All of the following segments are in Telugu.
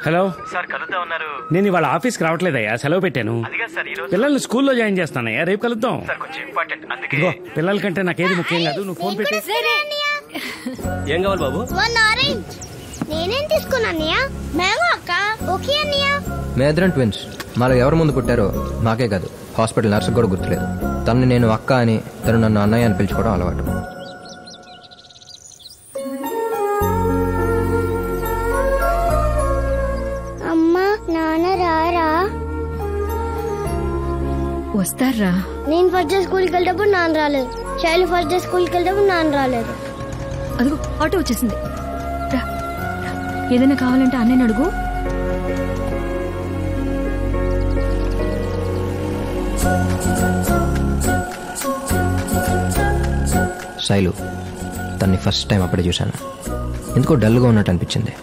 హలో సార్ కలుద్దాం ఉన్నారు. నేను ఇవాళ ఆఫీస్కి రావట్లేదయ్యా, సెలవు పెట్టాను. పిల్లల్ని స్కూల్లో జాయిన్ చేస్తానయ్యా, రేపు కలుద్దాం. ఇదిగో పిల్లల కంటే నాకేది ముఖ్యం కాదు, నువ్వు ఫోన్ పెట్టి. ఏం కావాలి బాబు? నేనేం తీసుకున్నానయ్యా? మ్యాంగో అక్క. ఓకే అన్నయ్య. మేద్రన్ ట్విన్స్. మాలో ఎవరు ముందు పుట్టారో మాకే కాదు, హాస్పిటల్ నర్సు కూడా గుర్తులేదు. తనని నేను అక్క అని, తను నన్ను అన్నయ్య అని పిలుచుకోవడం అలవాటు. అమ్మా నాన్న రారా? వస్తారా? నేను ఫస్ట్ డే స్కూల్కి వెళ్ళేటప్పుడు నాన్న రాలేదు, శైలు ఫస్ట్ డే స్కూల్కి వెళ్ళేటప్పుడు నాన్న రాలేదు. అదిగో ఆటో వచ్చేసింది. ఏదైనా కావాలంటే అన్నయ్యని అడుగు. శైలు, తన్ని ఫస్ట్ టైం అప్పుడే చూశాను. ఎందుకో డల్గా ఉన్నట్టు అనిపించింది.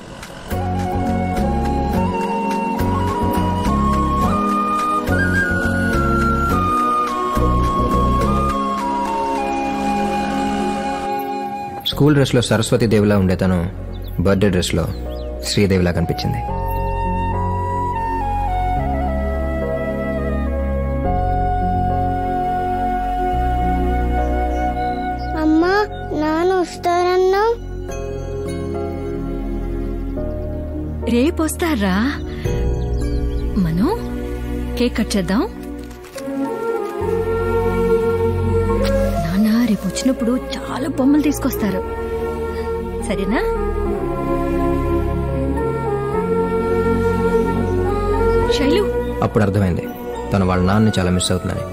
స్కూల్ డ్రెస్లో సరస్వతీదేవిలా ఉండే తను బర్త్డే డ్రెస్లో శ్రీదేవిలా కనిపించింది. అమ్మా నాన్న వస్తారన్నా? రేపు వస్తారా? మనం కేక్ కట్ చేద్దాం. నాన్న రేపు వచ్చినప్పుడు చాలా బొమ్మలు తీసుకొస్తారు, సరేనా? శైలు. అప్పుడు అర్థమైంది తను వాళ్ళ నాన్నని చాలా మిస్ అవుతుందని.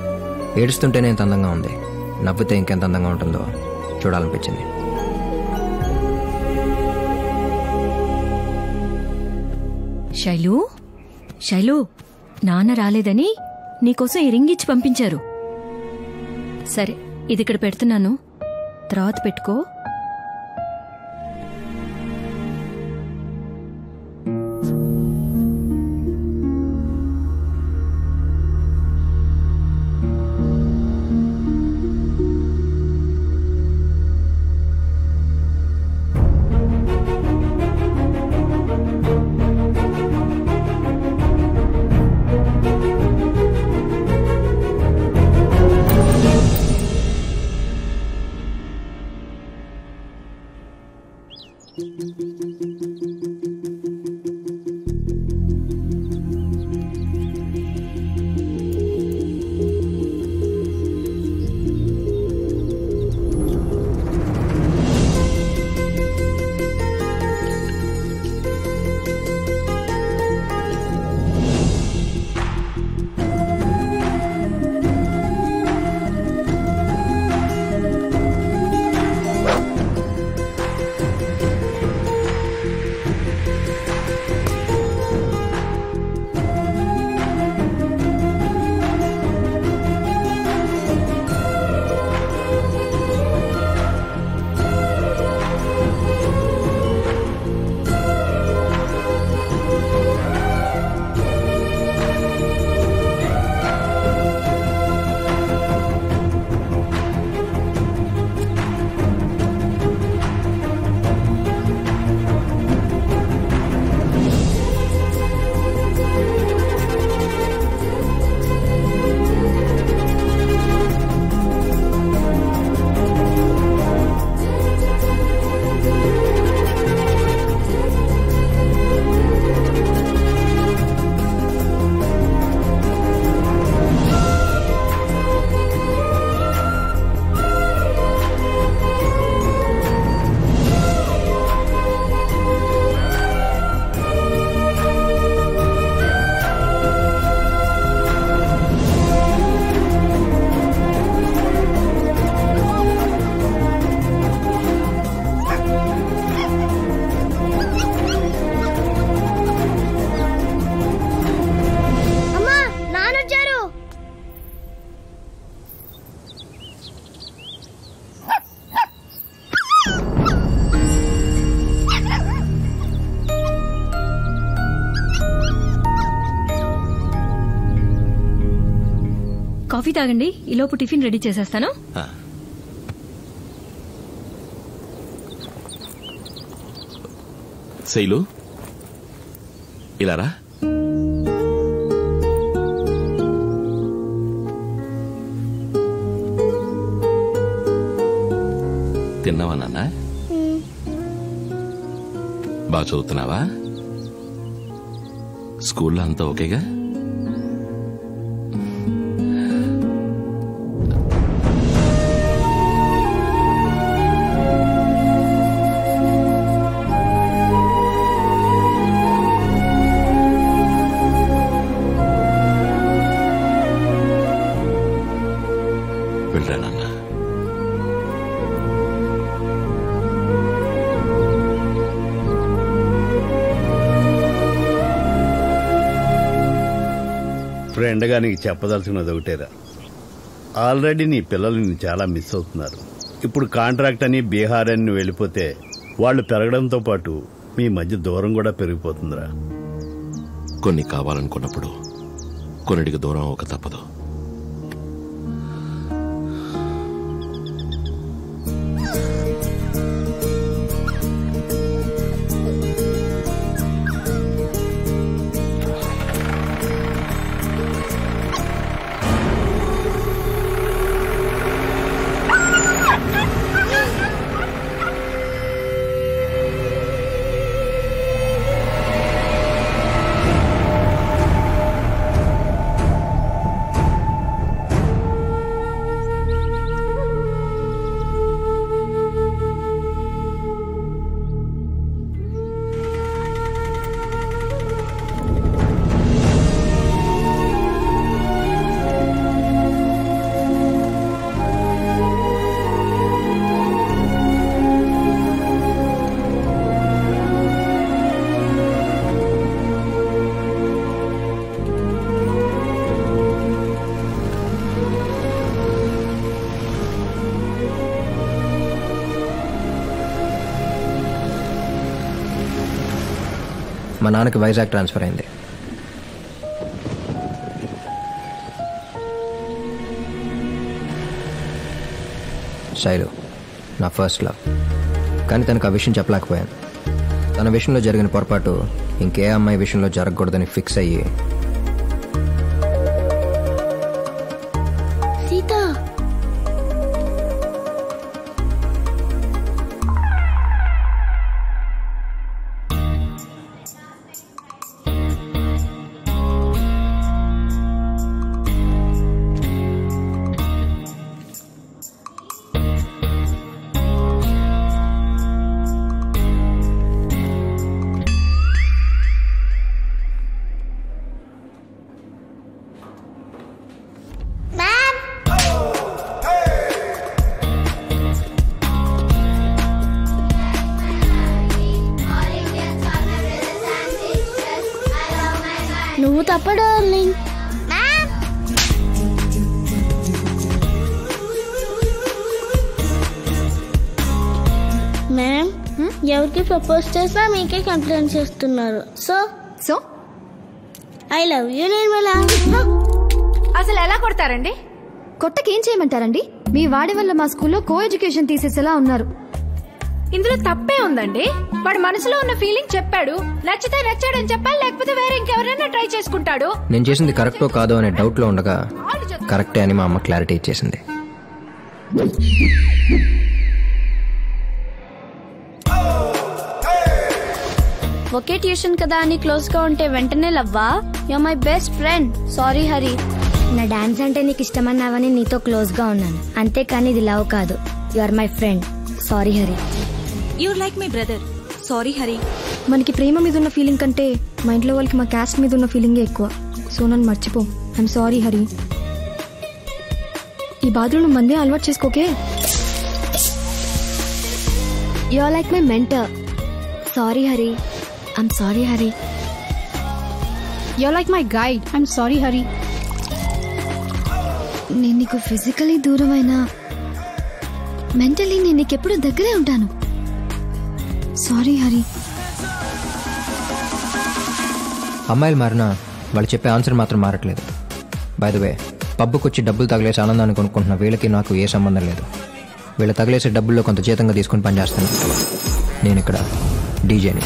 ఏడుస్తుంటేనే ఎంత అందంగా ఉంది, నవ్వితే ఇంకెంత అందంగా ఉంటుందో చూడాలనిపించింది. శైలు, శైలు, నాన్న రాలేదని నీకోసం ఈ రింగ్ ఇచ్చి పంపించారు. సరే, ఇది ఇక్కడ పెడుతున్నాను, తర్వాత పెట్టుకో. కాఫీ తాగండి, ఈలోపు టిఫిన్ రెడీ చేసేస్తాను. శైలు, ఇలా రా. తిన్నావా నాన్న? బాగా చదువుతున్నావా? స్కూల్లో అంతా ఓకేగా? వెళ్ళరా నాన్న. ఫ్రెండ్గా నీకు చెప్పదలుచుకున్నది ఒకటేరా, ఆల్రెడీ నీ పిల్లలు నిన్ను చాలా మిస్ అవుతున్నారు. ఇప్పుడు కాంట్రాక్ట్ అని బీహార్ అని నువ్వు వెళ్ళిపోతే వాళ్ళు పెరగడంతో పాటు మీ మధ్య దూరం కూడా పెరిగిపోతుందిరా. కొన్ని కావాలనుకున్నప్పుడు కొన్నిటికి దూరం ఒక తప్పదు. మా నాన్నకి వైజాగ్ ట్రాన్స్ఫర్ అయింది. శైలు నా ఫస్ట్ లవ్. కానీ తనకు ఆ విషయం చెప్పలేకపోయాను. తన విషయంలో జరిగిన పొరపాటు ఇంకే అమ్మాయి విషయంలో జరగకూడదని ఫిక్స్ అయ్యి సీత నువ్వు తప్ప డార్లింగ్. మ్యామ్ ఎవరికి ప్రపోజ్ చేసినా మీకే కంప్లైంట్ చేస్తున్నారు. So so I love you Nirmala. అసలు ఎలా కొడతారండి? కొట్టకేం చేయమంటారండి? మీ వాడి వల్ల మా స్కూల్లో కో ఎడ్యుకేషన్ తీసేసేలా ఉన్నారు. ఇందులో తప్పే ఉందండి. వాడి మనసులో ఉన్న ఫీలింగ్ చెప్పాడు. నచ్చితే నచ్చాడని చెప్పాలి, లేకపోతే వేరే ఇంకెవరైనా ట్రై చేసుకుంటాడు. నేను చేసింది కరెక్టో కాదో అనే డౌట్ లో ఉండగా కరెక్టే అని మా అమ్మ క్లారిటీ ఇచ్చేసింది. ఒకే ట్యూషన్ కదా అని క్లోజ్ గా ఉంటే వెంటనే లవ్వా? You are my best friend. Sorry Hari. నా డాన్స్ అంటే నీకు ఇష్టమన్నావని నీతో క్లోజ్ గా ఉన్నాను, అంతేకాని ఇది లవ్ కాదు. You are my friend. Sorry Hari. You like my brother. Sorry Hari. మనకి ప్రేమ మీద ఉన్న ఫీలింగ్ కంటే మా ఇంట్లో వాళ్ళకి మా క్యాస్ట్ మీద ఉన్న ఫీలింగే ఎక్కువ. సో నన్ను మర్చిపో. I'm sorry Hari. ఈ బాధలు నువ్వు మందే అలవాటు చేసుకోకే. You are like my mentor. Sorry Hari. I'm sorry Hari. You are like my guide. I'm sorry Hari. నేను నీకు ఫిజికలీ దూరమైనా మెంటలీ నేను నీకెప్పుడు దగ్గరే ఉంటాను. సారీ హరి. అమ్మాయిలు మారినా వాళ్ళు చెప్పే ఆన్సర్ మాత్రం మారట్లేదు. బై ద వే, పబ్బుకొచ్చి డబ్బులు తగిలేసి ఆనందాన్ని కొనుక్కుంటున్న వీళ్ళకి నాకు ఏ సంబంధం లేదు. వీళ్ళు తగిలేసే డబ్బుల్లో కొంత జీతంగా తీసుకుని పనిచేస్తాను. నేను ఇక్కడ డీజేని.